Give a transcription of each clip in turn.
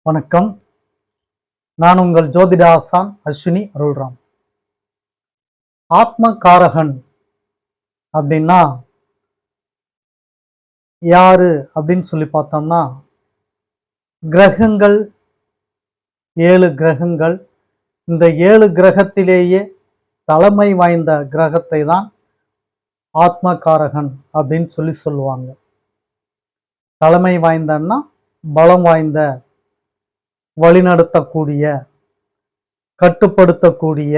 வணக்கம். நான் உங்கள் ஜோதிட ஆசான் அஸ்வினி அருள்ராம். ஆத்மகாரகன் அப்படின்னா யாரு அப்படின்னு சொல்லி பார்த்தோம்னா, கிரகங்கள் 7 கிரகங்கள். இந்த 7 கிரகத்திலேயே தலைமை வாய்ந்த கிரகத்தை தான் ஆத்மகாரகன் அப்படின்னு சொல்லுவாங்க. தலைமை வாய்ந்தன்னா பலம் வாய்ந்த, வழிநடத்தக்கூடிய, கட்டுப்படுத்தக்கூடிய,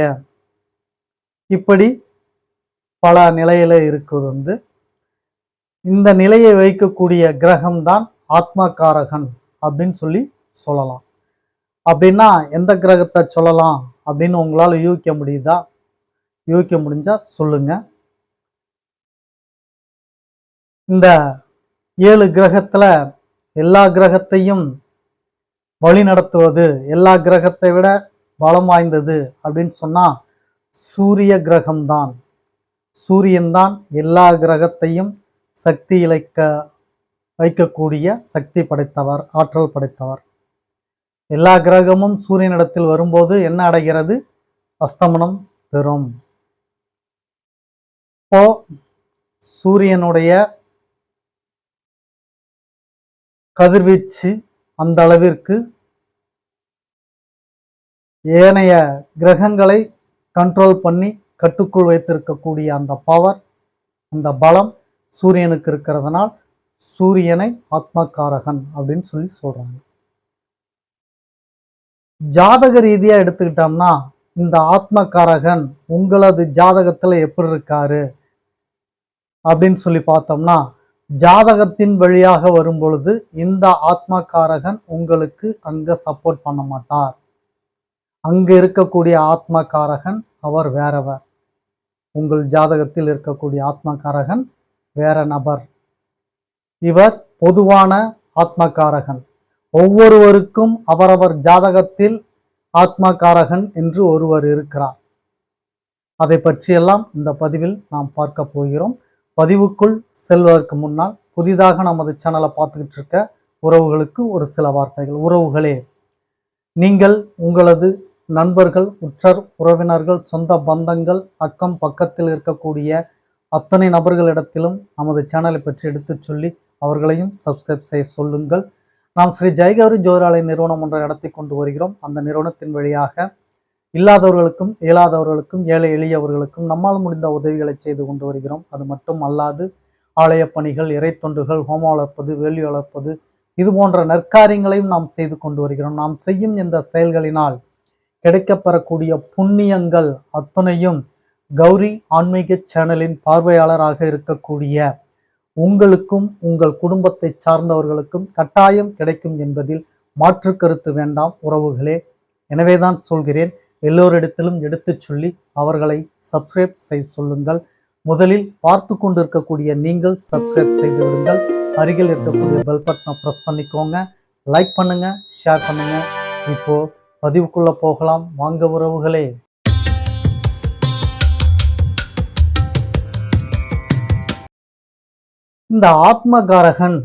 இப்படி பல நிலையில இருக்குது. இந்த நிலையை வைக்கக்கூடிய கிரகம்தான் ஆத்மகாரகன் அப்படின்னு சொல்லலாம். அப்படின்னா எந்த கிரகத்தை சொல்லலாம் அப்படின்னு உங்களால யூகிக்க முடியுதா? யூகிக்க முடிஞ்சா சொல்லுங்க. இந்த 7 கிரகத்துல எல்லா கிரகத்தையும் வழி நடத்துவது, எல்லா கிரகத்தை விட பலம் வாய்ந்தது அப்படின்னு சொன்னா சூரிய கிரகம்தான். சூரியன் தான் எல்லா கிரகத்தையும் சக்தி இழைக்க வைக்கக்கூடிய சக்தி படைத்தவர், ஆற்றல் படைத்தவர். எல்லா கிரகமும் சூரியனிடத்தில் வரும்போது என்ன அடைகிறது? அஸ்தமனம் பெறும். இப்போ சூரியனுடைய கதிர்வீச்சு அந்த அளவிற்கு ஏனைய கிரகங்களை கண்ட்ரோல் பண்ணி கட்டுக்குள் வைத்திருக்கக்கூடிய அந்த பவர், அந்த பலம் சூரியனுக்கு இருக்கிறதுனால் சூரியனை ஆத்மகாரகன் அப்படின்னு சொல்றாங்க. ஜாதக ரீதியா எடுத்துக்கிட்டோம்னா இந்த ஆத்மகாரகன் உங்களது ஜாதகத்துல எப்படி இருக்காரு அப்படின்னு சொல்லி பார்த்தோம்னா, ஜாதகத்தின் வழியாக வரும் பொழுது இந்த ஆத்மகாரகன் உங்களுக்கு அங்க சப்போர்ட் பண்ண மாட்டார். அங்க இருக்கக்கூடிய ஆத்மகாரகன் அவர் வேறவர். உங்கள் ஜாதகத்தில் இருக்கக்கூடிய ஆத்மகாரகன் வேற நபர். இவர் பொதுவான ஆத்மகாரகன். ஒவ்வொருவருக்கும் அவரவர் ஜாதகத்தில் ஆத்மகாரகன் என்று ஒருவர் இருக்கிறார். அதை பற்றியெல்லாம் இந்த பதிவில் நாம் பார்க்க போகிறோம். பதிவுக்குள் செல்வதற்கு முன்னால் புதிதாக நமது சேனலை பார்த்துக்கிட்டு இருக்க உறவுகளுக்கு ஒரு சில வார்த்தைகள். உறவுகளே, நீங்கள் உங்களது நண்பர்கள், உற்றார் உறவினர்கள், சொந்த பந்தங்கள், அக்கம் பக்கத்தில் இருக்கக்கூடிய அத்தனை நபர்களிடத்திலும் நமது சேனலை பற்றி எடுத்து சொல்லி அவர்களையும் சப்ஸ்கிரைப் செய்ய சொல்லுங்கள். நாம் ஸ்ரீ ஜெயகௌரி ஜோதிடாலய நிறுவனம் ஒன்றை நடத்தி கொண்டு வருகிறோம். அந்த நிறுவனத்தின் வழியாக இல்லாதவர்களுக்கும் இயலாதவர்களுக்கும் ஏழை எளியவர்களுக்கும் நம்மால் முடிந்த உதவிகளை செய்து கொண்டு வருகிறோம். அது மட்டும் அல்லாது ஆலய பணிகள், இறை தொண்டுகள், ஹோமம் வளர்ப்பது, வேலி வளர்ப்பது, இது போன்ற நற்காரியங்களையும் நாம் செய்து கொண்டு வருகிறோம். நாம் செய்யும் இந்த செயல்களினால் கிடைக்கப்பெறக்கூடிய புண்ணியங்கள் அத்தனையும் கௌரி ஆன்மீக சேனலின் பார்வையாளராக இருக்கக்கூடிய உங்களுக்கும் உங்கள் குடும்பத்தை சார்ந்தவர்களுக்கும் கட்டாயம் கிடைக்கும் என்பதில் மாற்று கருத்து வேண்டாம் உறவுகளே. எனவேதான் சொல்கிறேன், எல்லோரிடத்திலும் எடுத்து சொல்லி அவர்களை சப்ஸ்கிரைப் செய்ய சொல்லுங்கள். முதலில் பார்த்து கொண்டு இருக்கக்கூடிய நீங்கள் சப்ஸ்கிரைப் செய்து விடுங்கள். அருகில் இருக்கக்கூடிய பெல் பட்டனை ப்ரெஸ் பண்ணிக்கோங்க. லைக் பண்ணுங்க, ஷேர் பண்ணுங்க. இப்போ பதிவுக்குள்ள போகலாம் வாங்க உறவுகளே. இந்த ஆத்மகாரகன்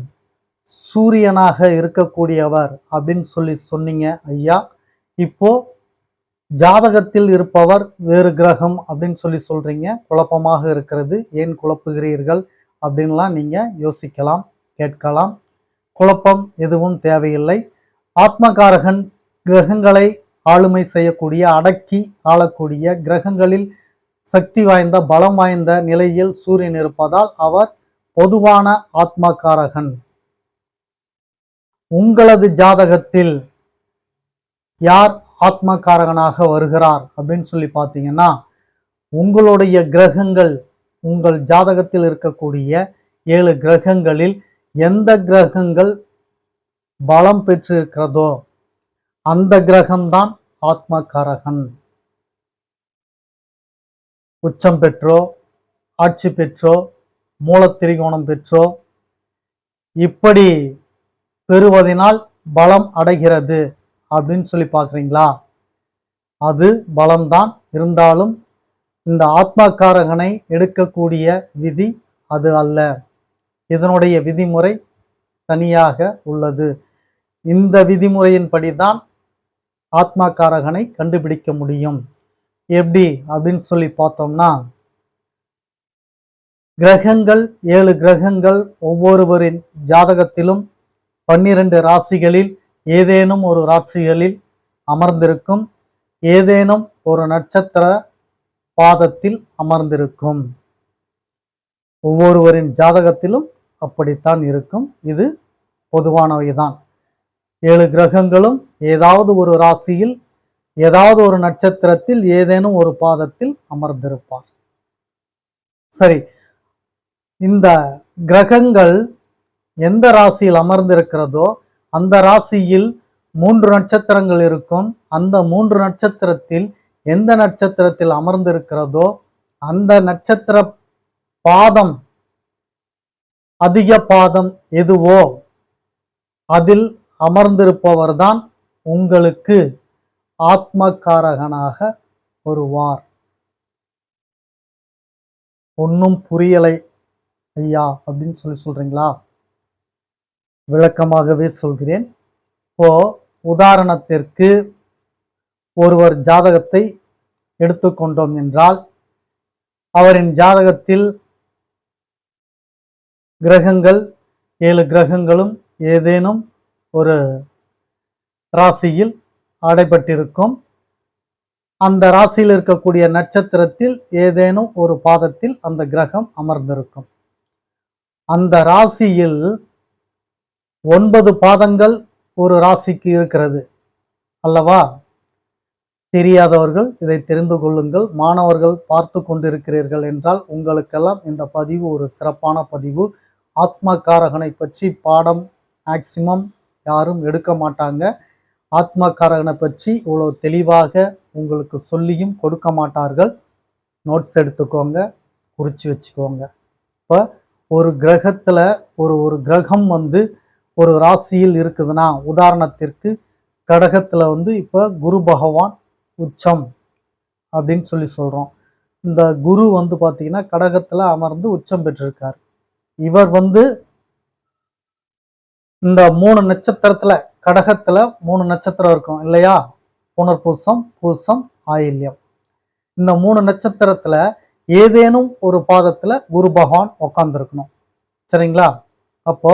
சூரியனாக இருக்கக்கூடியவர் அப்படின்னு சொன்னீங்க ஐயா. இப்போ ஜாதகத்தில் இருப்பவர் வேறு கிரகம் அப்படின்னு சொல்றீங்க. குழப்பமாக இருக்கிறது, ஏன் குழப்புகிறீர்கள் அப்படின்லாம் நீங்க யோசிக்கலாம், கேட்கலாம். குழப்பம் எதுவும் தேவையில்லை. ஆத்மகாரகன் கிரகங்களை ஆளுமை செய்யக்கூடிய, அடக்கி ஆளக்கூடிய, கிரகங்களில் சக்தி வாய்ந்த, பலம் வாய்ந்த நிலையில் சூரியன் இருப்பதால் அவர் பொதுவான ஆத்மகாரகன். உங்களது ஜாதகத்தில் யார் ஆத்மகாரகனாக வருகிறார் அப்படின்னு சொல்லி பார்த்தீங்கன்னா, உங்களுடைய கிரகங்கள், உங்கள் ஜாதகத்தில் இருக்கக்கூடிய 7 கிரகங்களில் எந்த கிரகங்கள் பலம் பெற்றிருக்கிறதோ அந்த கிரகம்தான் ஆத்மகாரகன். உச்சம் பெற்றோ, ஆட்சி பெற்றோ, மூலத்திரிகோணம் பெற்றோ இப்படி பெறுவதனால் பலம் அடைகிறது அப்படின்னு சொல்லி பார்க்குறீங்களா? அது பலம்தான். இருந்தாலும் இந்த ஆத்மகாரகனை எடுக்கக்கூடிய விதி அது அல்ல. இதனுடைய விதிமுறை தனியாக உள்ளது. இந்த விதிமுறையின்படிதான் ஆத்மகாரகனை கண்டுபிடிக்க முடியும். எப்படி அப்படின்னு சொல்லி பார்த்தோம்னா, கிரகங்கள் 7 கிரகங்கள் ஒவ்வொருவரின் ஜாதகத்திலும் 12 ராசிகளில் ஏதேனும் ஒரு ராசிகளில் அமர்ந்திருக்கும், ஏதேனும் ஒரு நட்சத்திர பாதத்தில் அமர்ந்திருக்கும். ஒவ்வொருவரின் ஜாதகத்திலும் அப்படித்தான் இருக்கும். இது பொதுவானவைதான். 7 கிரகங்களும் ஏதாவது ஒரு ராசியில் ஏதாவது ஒரு நட்சத்திரத்தில் ஏதேனும் ஒரு பாதத்தில் அமர்ந்திருப்பார். சரி, இந்த கிரகங்கள் எந்த ராசியில் அமர்ந்திருக்கிறதோ அந்த ராசியில் 3 நட்சத்திரங்கள் இருக்கும். அந்த 3 நட்சத்திரத்தில் எந்த நட்சத்திரத்தில் அமர்ந்திருக்கிறதோ அந்த நட்சத்திர பாதம், அதிக பாதம் எதுவோ அதில் அமர்ந்திருப்பவர்தான் உங்களுக்கு ஆத்மகாரகனாக வருவார். ஒன்னும் புரியலை ஐயா அப்படின்னு சொல்றீங்களா? விளக்கமாகவே சொல்கிறேன். இப்போ உதாரணத்திற்கு ஒருவர் ஜாதகத்தை எடுத்துக்கொண்டோம் என்றால், அவரின் ஜாதகத்தில் கிரகங்கள் 7 கிரகங்களும் ஏதேனும் ஒரு ராசியில் அடைபட்டிருக்கும். அந்த ராசியில் இருக்கக்கூடிய நட்சத்திரத்தில் ஏதேனும் ஒரு பாதத்தில் அந்த கிரகம் அமர்ந்திருக்கும். அந்த ராசியில் 9 பாதங்கள் ஒரு ராசிக்கு இருக்கிறது அல்லவா? தெரியாதவர்கள் இதை தெரிந்து கொள்ளுங்கள். மாணவர்கள் பார்த்து கொண்டிருக்கிறீர்கள் என்றால் உங்களுக்கெல்லாம் இந்த பதிவு ஒரு சிறப்பான பதிவு. ஆத்மகாரகனை பற்றி பாடம் மேக்சிமம் யாரும் எடுக்க மாட்டாங்க. ஆத்மகாரகனை பற்றி இவ்வளோ தெளிவாக உங்களுக்கு சொல்லியும் கொடுக்க மாட்டார்கள். நோட்ஸ் எடுத்துக்கோங்க, குறித்து வச்சுக்கோங்க. இப்போ ஒரு கிரகத்தில் ஒரு கிரகம் ஒரு ராசியில் இருக்குதுன்னா, உதாரணத்திற்கு கடகத்தில் இப்போ குரு பகவான் உச்சம் அப்படின்னு சொல்கிறோம். இந்த குரு பார்த்தீங்கன்னா கடகத்தில் அமர்ந்து உச்சம் பெற்றிருக்கார். இவர் இந்த 3 நட்சத்திரத்துல, கடகத்துல 3 நட்சத்திரம் இருக்கும் இல்லையா? புனர்பூசம், பூசம், ஆயில்யம். இந்த 3 நட்சத்திரத்துல ஏதேனும் ஒரு பாதத்துல குரு பகவான் உட்கார்ந்துருக்கணும். சரிங்களா? அப்போ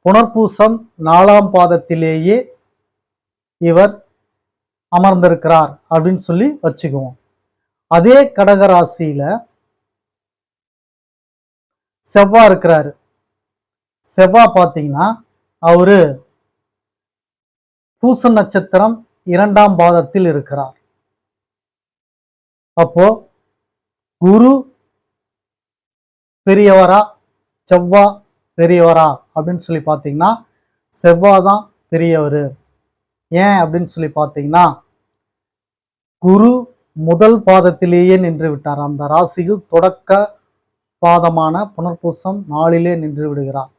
புனர்பூசம் 4ஆம் பாதத்திலேயே இவர் அமர்ந்திருக்கிறார் அப்படின்னு சொல்லி வச்சுக்குவோம். அதே கடக ராசியில செவ்வாய் இருக்கிறாரு. செவ்வாய் பார்த்தீங்கன்னா அவரு பூச நட்சத்திரம் 2ஆம் பாதத்தில் இருக்கிறார். அப்போ குரு பெரியவரா செவ்வாய் பெரியவரா அப்படின்னு சொல்லி பார்த்தீங்கன்னா செவ்வாய் தான் பெரியவர். ஏன் அப்படின்னு சொல்லி பார்த்தீங்கன்னா குரு முதல் பாதத்திலேயே நின்று விட்டார். அந்த ராசியில் தொடக்க பாதமான புனர்பூசம் 4லே நின்று விடுகிறார்.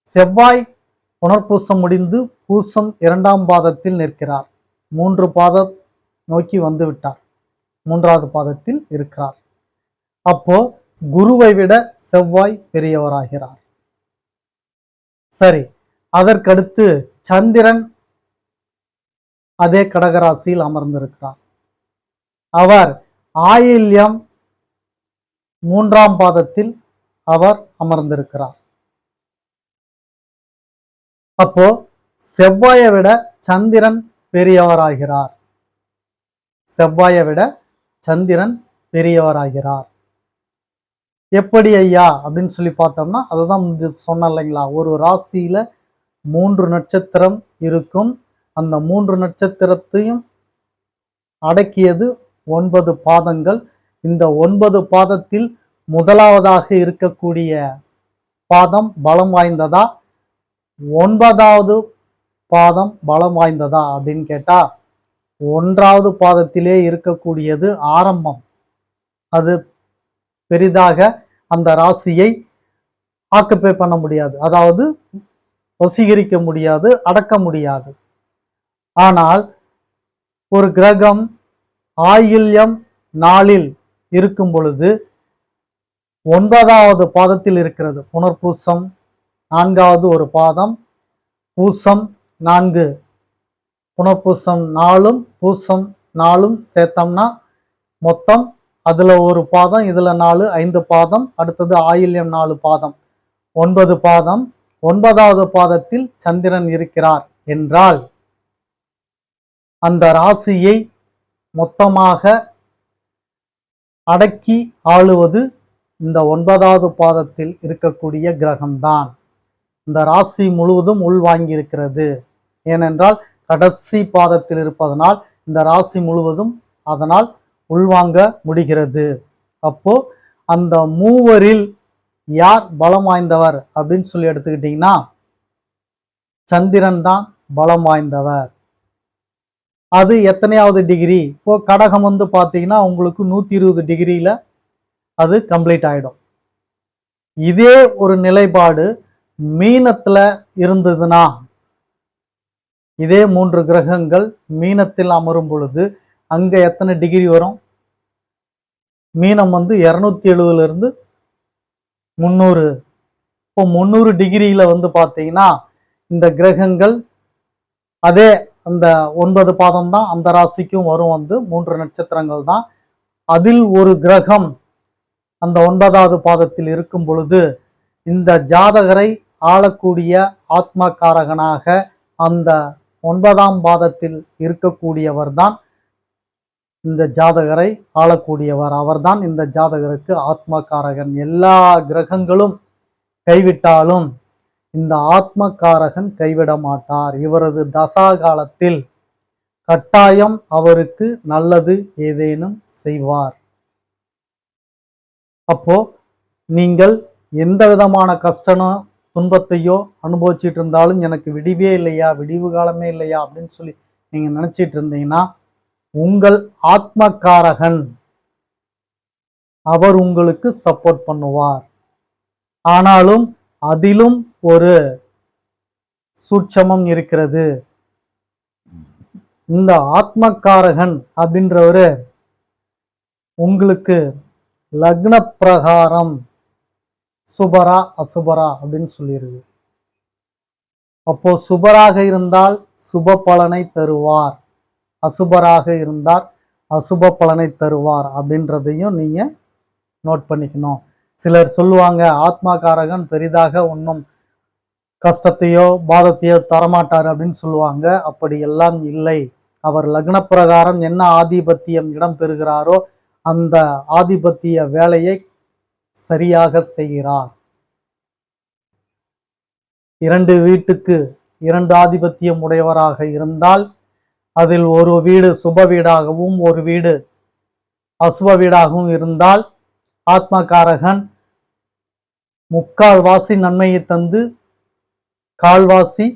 செவ்வாய் புனர்பூசம் முடிந்து பூசம் 2ஆம் பாதத்தில் நிற்கிறார். 3 பாதம் நோக்கி வந்து விட்டார். 3வது பாதத்தில் இருக்கிறார். அப்போ குருவை விட செவ்வாய் பெரியவராகிறார். சரி, அதற்கடுத்து சந்திரன் அதே கடகராசியில் அமர்ந்திருக்கிறார். அவர் ஆயில்யம் 3ஆம் பாதத்தில் அவர் அமர்ந்திருக்கிறார். அப்போ செவ்வாயை விட சந்திரன் பெரியவராகிறார். செவ்வாயை விட சந்திரன் பெரியவராகிறார். எப்படி ஐயா அப்படின்னு சொல்லி பார்த்தோம்னா, அதுதான் சொன்ன இல்லைங்களா? ஒரு ராசியில 3 நட்சத்திரம் இருக்கும். அந்த 3 நட்சத்திரத்தையும் அடக்கியது 9 பாதங்கள். இந்த 9 பாதத்தில் முதலாவதாக இருக்கக்கூடிய பாதம் பலம் வாய்ந்ததா, 9வது பாதம் பலம் வாய்ந்ததா அப்படின்னு கேட்டா 1வது பாதத்திலே இருக்கக்கூடியது ஆரம்பம். அது பெரிதாக அந்த ராசியை ஆக்குப்பை பண்ண முடியாது, அதாவது வசீகரிக்க முடியாது, அடக்க முடியாது. ஆனால் ஒரு கிரகம் ஆயில்யம் 4ல் இருக்கும் பொழுது 9வது பாதத்தில் இருக்கிறது. புனர்பூசம் 4வது ஒரு பாதம், பூசம் 4 புனர்பூசம் 4 பூசம் 4 சேர்த்தோம்னா மொத்தம் அதுல ஒரு பாதம், இதுல 4, 5 பாதம். அடுத்தது ஆயில்யம் 4 பாதம், 9 பாதம். 9வது பாதத்தில் சந்திரன் இருக்கிறார் என்றால் அந்த ராசியை மொத்தமாக அடக்கி ஆளுவது இந்த 9வது பாதத்தில் இருக்கக்கூடிய கிரகம்தான். இந்த ராசி முழுவதும் உள்வாங்கி இருக்கிறது. ஏனென்றால் கடைசி பாதத்தில் இருப்பதனால் இந்த ராசி முழுவதும் அதனால் உள்வாங்க முடிகிறது. அப்போ அந்த மூவரில் யார் பலம் வாய்ந்தவர் அப்படின்னு சொல்லி எடுத்துக்கிட்டீங்கன்னா சந்திரன் தான் பலம் வாய்ந்தவர். அது எத்தனையாவது டிகிரி? இப்போ கடகம் வந்து பார்த்தீங்கன்னா உங்களுக்கு 120 டிகிரியில அது கம்ப்ளீட் ஆயிடும். இதே ஒரு நிலைப்பாடு மீனத்துல இருந்ததுன்னா, இதே 3 கிரகங்கள் மீனத்தில் அமரும் பொழுது அங்க எத்தனை டிகிரி வரும்? மீனம் வந்து 270 இருந்து 300. இப்போ 300 டிகிரியில வந்து பார்த்தீங்கன்னா இந்த கிரகங்கள் அதே அந்த 9 பாதம் தான் அந்த ராசிக்கும் வரும். வந்து 3 நட்சத்திரங்கள் தான். அதில் ஒரு கிரகம் அந்த 9வது பாதத்தில் இருக்கும் பொழுது இந்த ஜாதகரை ஆளக்கூடிய ஆத்மகாரகனாக அந்த 9ஆம் பாதத்தில் இருக்கக்கூடியவர் தான் இந்த ஜாதகரை ஆளக்கூடியவர். அவர்தான் இந்த ஜாதகருக்கு ஆத்மகாரகன். எல்லா கிரகங்களும் கைவிட்டாலும் இந்த ஆத்மகாரகன் கைவிட மாட்டார். இவரது தசா காலத்தில் கட்டாயம் அவருக்கு நல்லது ஏதேனும் செய்வார். அப்போ நீங்கள் எந்த விதமான கஷ்டனோ துன்பத்தையோ அனுபவிச்சுட்டு இருந்தாலும் எனக்கு விடிவே இல்லையா, விடிவு காலமே இல்லையா அப்படின்னு சொல்லி நீங்க நினைச்சிட்டு இருந்தீங்கன்னா உங்கள் ஆத்மகாரகன் அவர் உங்களுக்கு சப்போர்ட் பண்ணுவார். ஆனாலும் அதிலும் ஒரு சூட்சமம் இருக்கிறது. இந்த ஆத்மகாரகன் அப்படின்றவரு உங்களுக்கு லக்ன பிரகாரம் சுபரா அசுபரா அப்படின்னு சொல்லியிருக்கு. அப்போ சுபராக இருந்தால் சுப பலனை தருவார், அசுபராக இருந்தால் அசுப பலனை தருவார் அப்படின்றதையும் நீங்க நோட் பண்ணிக்கணும். சிலர் சொல்லுவாங்க ஆத்மகாரகன் பெரிதாக ஒன்றும் கஷ்டத்தையோ பாதத்தையோ தரமாட்டார் அப்படின்னு சொல்லுவாங்க. அப்படி எல்லாம் இல்லை. அவர் லக்ன பிரகாரம் என்ன ஆதிபத்தியம் இடம் பெறுகிறாரோ அந்த ஆதிபத்திய வேலையை சரியாக செய்கிறார். 2 வீட்டுக்கு 2 ஆதிபத்தியம் உடையவராக இருந்தால் அதில் ஒரு வீடு சுப வீடாகவும் ஒரு வீடு அசுப வீடாகவும் இருந்தால் ஆத்மகாரகன் முக்கால்வாசி நன்மையை தந்து கால்வாசி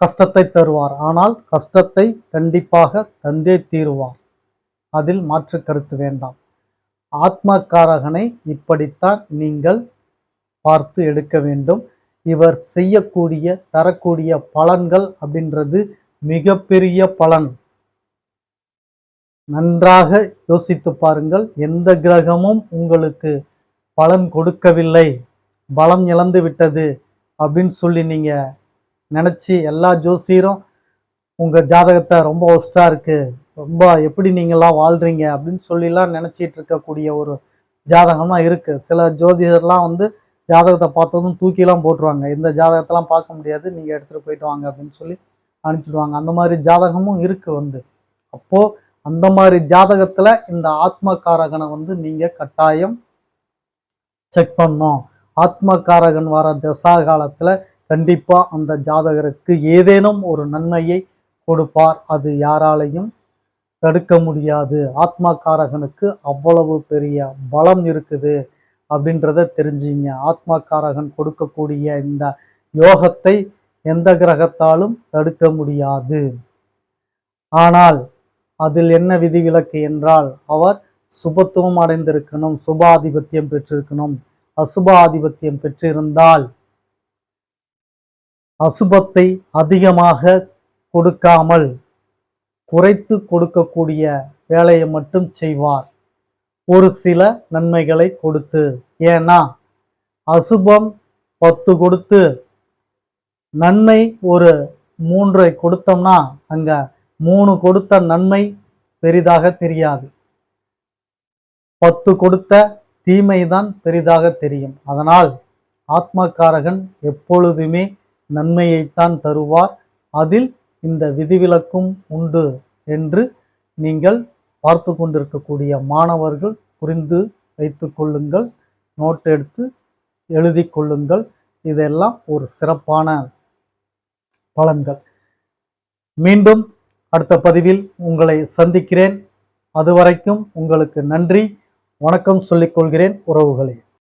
கஷ்டத்தை தருவார். ஆனால் கஷ்டத்தை கண்டிப்பாக தந்தே தீருவார். அதில் மாற்று கருத்து வேண்டாம். ஆத்மகாரகனை இப்படித்தான் நீங்கள் பார்த்து எடுக்க வேண்டும். இவர் செய்யக்கூடிய தரக்கூடிய பலன்கள் அப்படின்றது மிகப்பெரிய பலன். நன்றாக யோசித்து பாருங்கள். எந்த கிரகமும் உங்களுக்கு பலன் கொடுக்கவில்லை, பலம் இழந்து விட்டது அப்படின்னு சொல்லி நீங்க நினைச்சு எல்லா ஜோசியரும் உங்க ஜாதகத்தை ரொம்ப ஒஸ்டா இருக்கு, ரொம்ப எப்படி நீங்களாம் வாழ்றீங்க அப்படின்னு சொல்லிலாம் நினைச்சிட்டு இருக்கக்கூடிய ஒரு ஜாதகம்லாம் இருக்கு. சில ஜோதிடர்லாம் வந்து ஜாதகத்தை பார்த்ததும் தூக்கிலாம் போட்டுருவாங்க. இந்த ஜாதகத்தெல்லாம் பார்க்க முடியாது, நீங்க எடுத்துட்டு போயிட்டு வாங்க அப்படின்னு சொல்லி அனுப்பிச்சிடுவாங்க. அந்த மாதிரி ஜாதகமும் இருக்கு வந்து. அப்போ அந்த மாதிரி ஜாதகத்துல இந்த ஆத்மகாரகனை வந்து நீங்க கட்டாயம் செக் பண்ணணும். ஆத்மகாரகன் வர தசா காலத்துல கண்டிப்பா அந்த ஜாதகருக்கு ஏதேனும் ஒரு நன்மையை கொடுப்பார். அது யாராலையும் தடுக்க முடியாது. ஆத்மகாரகனுக்கு அவ்வளவு பெரிய பலம் இருக்குது அப்படின்றத தெரிஞ்சுங்க. ஆத்மகாரகன் கொடுக்கக்கூடிய இந்த யோகத்தை எந்த கிரகத்தாலும் தடுக்க முடியாது. ஆனால் அதில் என்ன விதிவிலக்கு என்றால் அவர் சுபத்துவம் அடைந்திருக்கணும், சுபாதிபத்தியம் பெற்றிருக்கணும். அசுபாதிபத்தியம் பெற்றிருந்தால் அசுபத்தை அதிகமாக கொடுக்காமல் குறைத்து கொடுக்கக்கூடிய வேலையை மட்டும் செய்வார், ஒரு சில நன்மைகளை கொடுத்து. ஏன்னா அசுபம் 10 கொடுத்து நன்மை ஒரு 3ஐ கொடுத்தோம்னா அங்க 3 கொடுத்த நன்மை பெரிதாக தெரியாது. 10 கொடுத்த தீமைதான் பெரிதாக தெரியும். அதனால் ஆத்மகாரகன் எப்பொழுதுமே நன்மையைத்தான் தருவார். அதில் இந்த விதிவிலக்கும் உண்டு என்று நீங்கள் பார்த்து கொண்டிருக்கக்கூடிய மாணவர்கள் புரிந்து வைத்துக் கொள்ளுங்கள். நோட் எடுத்து எழுதி கொள்ளுங்கள். இதெல்லாம் ஒரு சிறப்பான பலன்கள். மீண்டும் அடுத்த பதிவில் உங்களை சந்திக்கிறேன். அதுவரைக்கும் உங்களுக்கு நன்றி, வணக்கம் சொல்லிக் கொள்கிறேன் உறவுகளே.